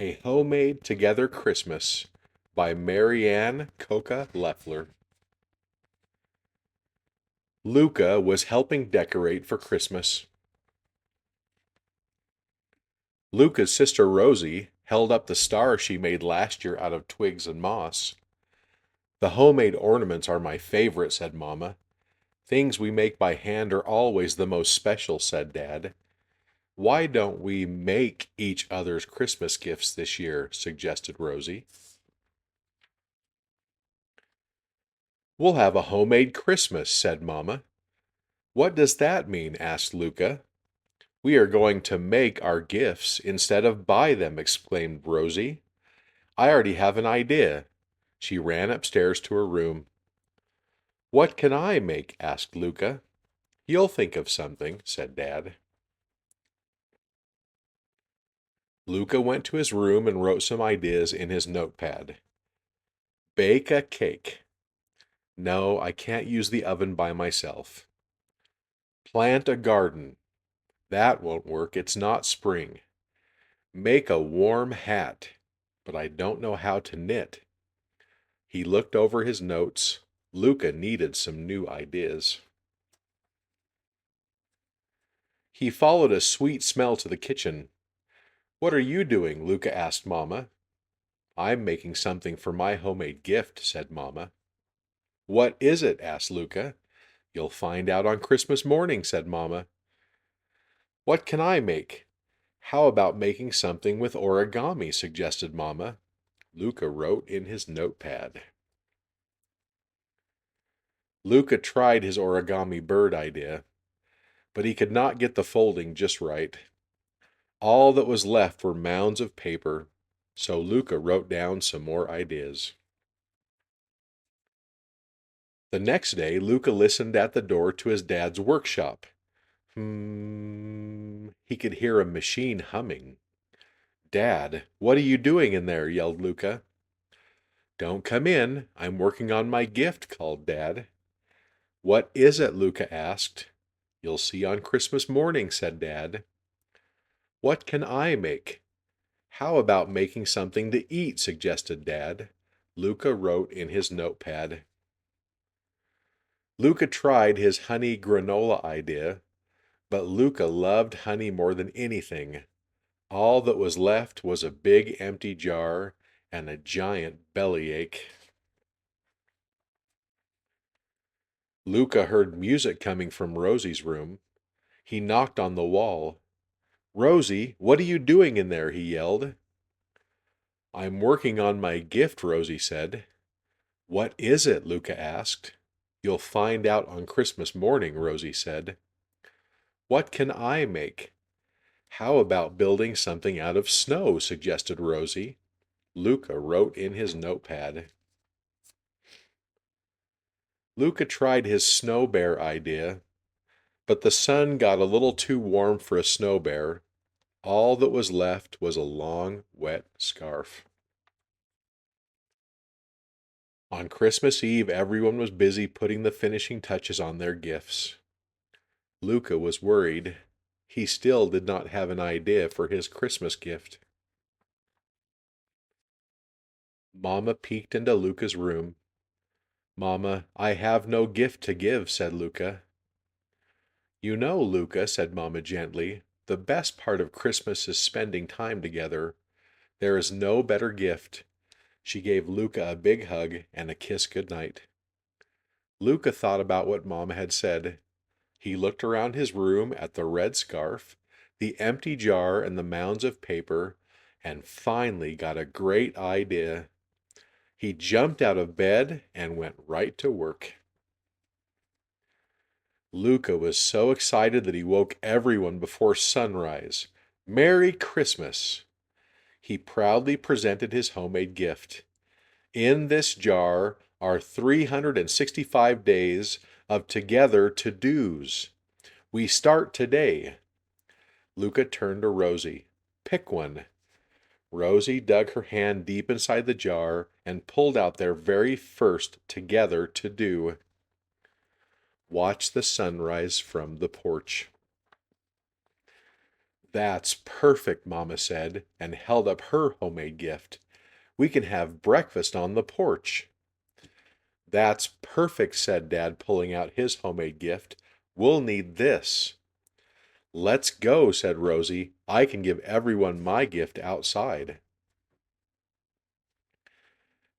A Homemade Together Christmas by Maryann Cocca-Leffler. Luca was helping decorate for Christmas. Luca's sister Rosie held up the star she made last year out of twigs and moss. The homemade ornaments are my favorite, said Mama. Things we make by hand are always the most special, said Dad. Why don't we make each other's Christmas gifts this year, suggested Rosie. We'll have a homemade Christmas, said Mama. What does that mean? Asked Luca. We are going to make our gifts instead of buy them, exclaimed Rosie. I already have an idea. She ran upstairs to her room. What can I make? Asked Luca. You'll think of something, said Dad. Luca went to his room and wrote some ideas in his notepad. Bake a cake. No, I can't use the oven by myself. Plant a garden. That won't work, it's not spring. Make a warm hat, but I don't know how to knit. He looked over his notes. Luca needed some new ideas. He followed a sweet smell to the kitchen. What are you doing? Luca asked Mama. I'm making something for my homemade gift, said Mama. What is it? Asked Luca. You'll find out on Christmas morning, said Mama. What can I make? How about making something with origami, suggested Mama. Luca wrote in his notepad. Luca tried his origami bird idea, but he could not get the folding just right. All that was left were mounds of paper, so Luca wrote down some more ideas. The next day, Luca listened at the door to his dad's workshop. He could hear a machine humming. Dad, what are you doing in there? Yelled Luca. Don't come in. I'm working on my gift, called Dad. What is it? Luca asked. You'll see on Christmas morning, said Dad. What can I make? How about making something to eat, suggested Dad. Luca wrote in his notepad. Luca tried his honey granola idea, but Luca loved honey more than anything. All that was left was a big empty jar and a giant bellyache. Luca heard music coming from Rosie's room. He knocked on the wall. Rosie, what are you doing in there? He yelled. I'm working on my gift, Rosie said. What is it? Luca asked. You'll find out on Christmas morning, Rosie said. What can I make? How about building something out of snow, suggested Rosie. Luca wrote in his notepad. Luca tried his snow bear idea, but the sun got a little too warm for a snow bear. All that was left was a long, wet scarf. On Christmas Eve, everyone was busy putting the finishing touches on their gifts. Luca was worried. He still did not have an idea for his Christmas gift. Mama peeked into Luca's room. Mama, I have no gift to give, said Luca. You know, Luca, said Mama gently, the best part of Christmas is spending time together. There is no better gift. She gave Luca a big hug and a kiss goodnight. Luca thought about what Mama had said. He looked around his room at the red scarf, the empty jar, and the mounds of paper, and finally got a great idea. He jumped out of bed and went right to work. Luca was so excited that he woke everyone before sunrise. Merry Christmas! He proudly presented his homemade gift. In this jar are 365 days of together to-dos. We start today. Luca turned to Rosie. Pick one. Rosie dug her hand deep inside the jar and pulled out their very first together to-do. Watch the sunrise from the porch. That's perfect, Mama said, and held up her homemade gift. We can have breakfast on the porch. That's perfect, said Dad, pulling out his homemade gift. We'll need this. Let's go, said Rosie. I can give everyone my gift outside.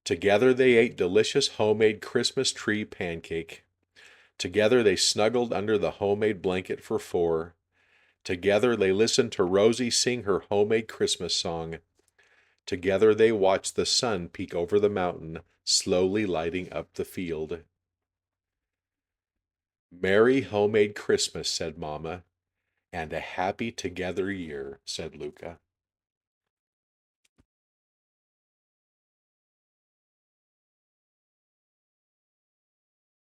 Together they ate delicious homemade Christmas tree pancake. Together they snuggled under the homemade blanket for four. Together they listened to Rosie sing her homemade Christmas song. Together they watched the sun peek over the mountain, slowly lighting up the field. Merry homemade Christmas, said Mama. And a happy together year, said Luca.